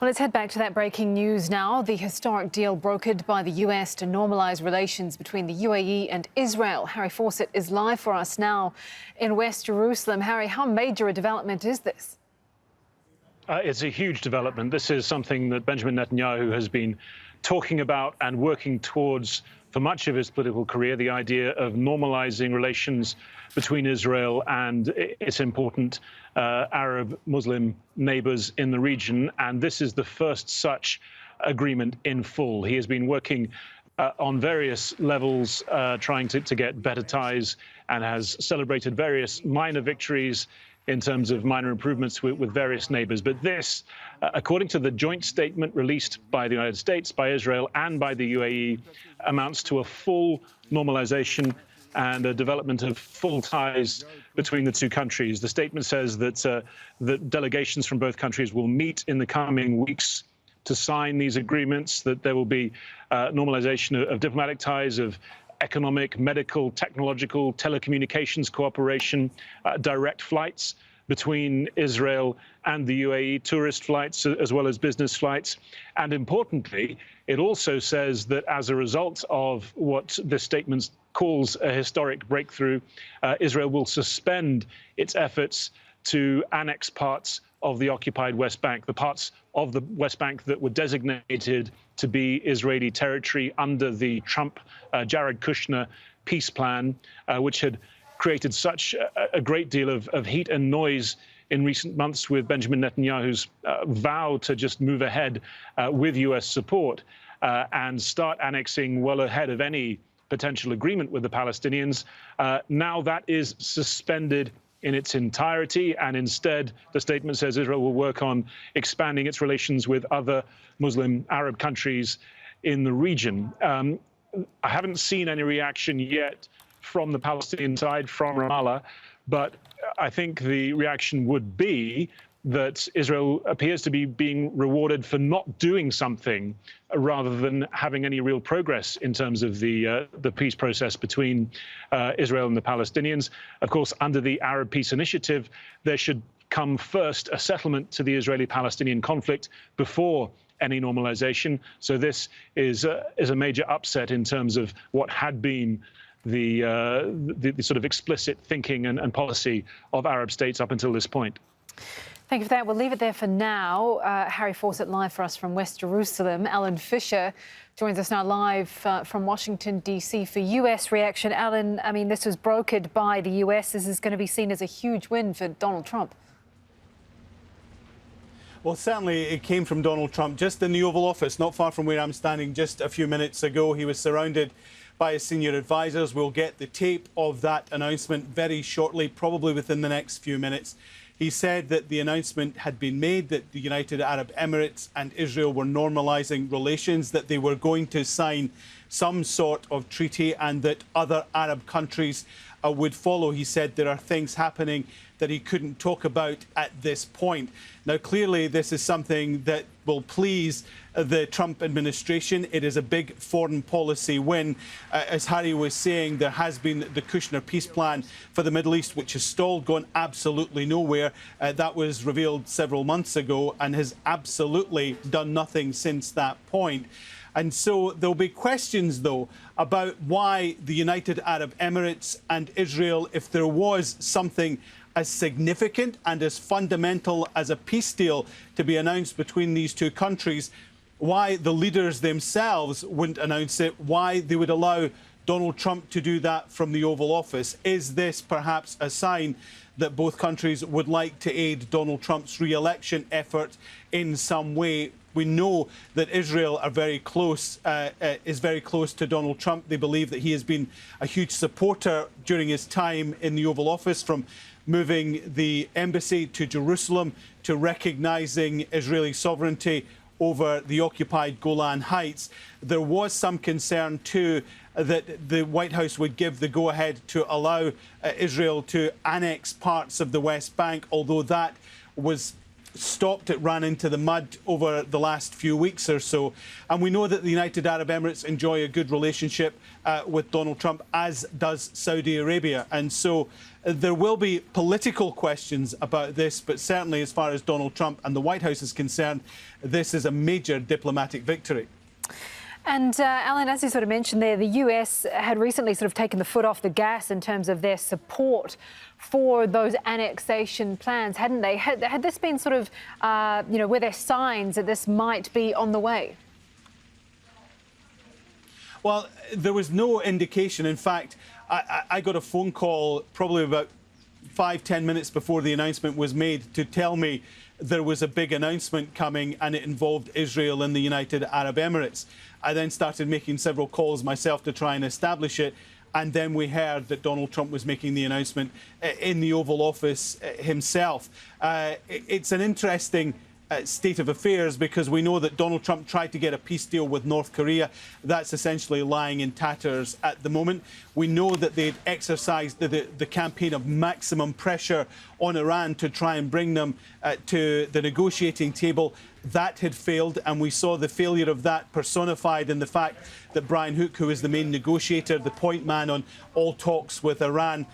Well, let's head back to that breaking news now. The historic deal brokered by the US to normalise relations between the UAE and Israel. Harry Fawcett is live for us now in West Jerusalem. Harry, how major a development is this? It's a huge development. This is something that Benjamin Netanyahu has been talking about and working towards for much of his political career, the idea of normalizing relations between Israel and its important Arab Muslim neighbors in the region. And this is the first such agreement in full. He has been working on various levels, trying to get better ties, and has celebrated various minor victories in terms of minor improvements with various neighbors. But this, according to the joint statement released by the United States, by Israel and by the UAE, amounts to a full normalization and a development of full ties between the two countries. The statement says that delegations from both countries will meet in the coming weeks to sign these agreements, that there will be normalization of diplomatic ties, of economic, medical, technological, telecommunications cooperation, direct flights between Israel and the UAE, tourist flights as well as business flights. And importantly, it also says that as a result of what this statement calls a historic breakthrough, Israel will suspend its efforts to annex parts of the occupied West Bank, the parts of the West Bank that were designated to be Israeli territory under the Trump-Jared Kushner peace plan, which had created such a great deal of heat and noise in recent months with Benjamin Netanyahu's vow to just move ahead with US support and start annexing well ahead of any potential agreement with the Palestinians. Now that is suspended in its entirety, and instead the statement says Israel will work on expanding its relations with other Muslim Arab countries in the region. I haven't seen any reaction yet from the Palestinian side, from Ramallah, but I think the reaction would be that Israel appears to be being rewarded for not doing something rather than having any real progress in terms of the peace process between Israel and the Palestinians. Of course, under the Arab Peace Initiative, there should come first a settlement to the Israeli-Palestinian conflict before any normalization. So this is a major upset in terms of what had been the sort of explicit thinking and policy of Arab states up until this point. Thank you for that. We'll leave it there for now. Harry Fawcett live for us from West Jerusalem. Alan Fisher joins us now live from Washington, D.C. for US reaction. Alan, I mean, this was brokered by the US. This is going to be seen as a huge win for Donald Trump. Well, certainly it came from Donald Trump just in the Oval Office, not far from where I'm standing just a few minutes ago. He was surrounded by his senior advisors. We'll get the tape of that announcement very shortly, probably within the next few minutes. He said that the announcement had been made that the United Arab Emirates and Israel were normalising relations, that they were going to sign some sort of treaty and that other Arab countries would follow. He said there are things happening that he couldn't talk about at this point. Now, clearly, this is something that will please the Trump administration. It is a big foreign policy win. As Harry was saying, there has been the Kushner peace plan for the Middle East, which has stalled, gone absolutely nowhere. That was revealed several months ago and has absolutely done nothing since that point. And so there'll be questions, though, about why the United Arab Emirates and Israel, if there was something as significant and as fundamental as a peace deal to be announced between these two countries, why the leaders themselves wouldn't announce it, why they would allow Donald Trump to do that from the Oval Office. Is this perhaps a sign that both countries would like to aid Donald Trump's re-election effort in some way? We know that Israel are very close, is very close to Donald Trump. They believe that he has been a huge supporter during his time in the Oval Office, from moving the embassy to Jerusalem to recognising Israeli sovereignty over the occupied Golan Heights. There was some concern too that the White House would give the go-ahead to allow Israel to annex parts of the West Bank, although that was stopped. It ran into the mud over the last few weeks or so. And we know that the United Arab Emirates enjoy a good relationship with Donald Trump, as does Saudi Arabia. And so there will be political questions about this, but certainly as far as Donald Trump and the White House is concerned, this is a major diplomatic victory. And Alan, as you sort of mentioned there, the US had recently sort of taken the foot off the gas in terms of their support for those annexation plans, hadn't they? Had this been sort of, were there signs that this might be on the way? Well, there was no indication. In fact, I got a phone call probably about 5-10 minutes before the announcement was made to tell me there was a big announcement coming and it involved Israel and the United Arab Emirates. I then started making several calls myself to try and establish it. And then we heard that Donald Trump was making the announcement in the Oval Office himself. It's an interesting state of affairs because we know that Donald Trump tried to get a peace deal with North Korea. That's essentially lying in tatters at the moment. We know that they'd exercised the campaign of maximum pressure on Iran to try and bring them to the negotiating table. That had failed, and we saw the failure of that personified in the fact that Brian Hook, who is the main negotiator, the point man on all talks with Iran,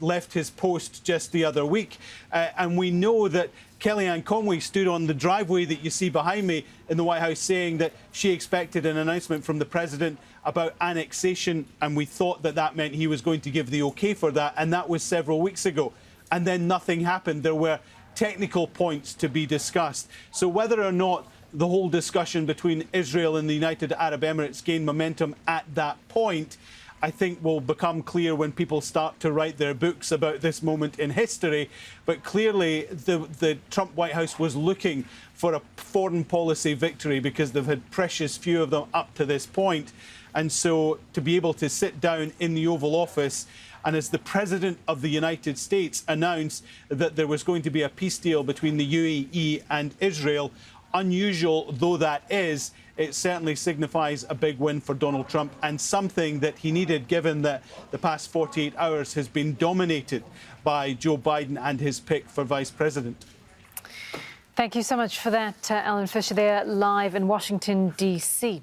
left his post just the other week. And we know that Kellyanne Conway stood on the driveway that you see behind me in the White House saying that she expected an announcement from the president about annexation, and we thought that that meant he was going to give the OK for that, and that was several weeks ago. And then nothing happened. There were technical points to be discussed. So whether or not the whole discussion between Israel and the United Arab Emirates gained momentum at that point, I think will become clear when people start to write their books about this moment in history. But clearly, the Trump White House was looking for a foreign policy victory because they've had precious few of them up to this point. And so to be able to sit down in the Oval Office and as the President of the United States announced that there was going to be a peace deal between the UAE and Israel, unusual though that is, it certainly signifies a big win for Donald Trump and something that he needed, given that the past 48 hours has been dominated by Joe Biden and his pick for Vice President. Thank you so much for that, Alan Fisher there, live in Washington, D.C.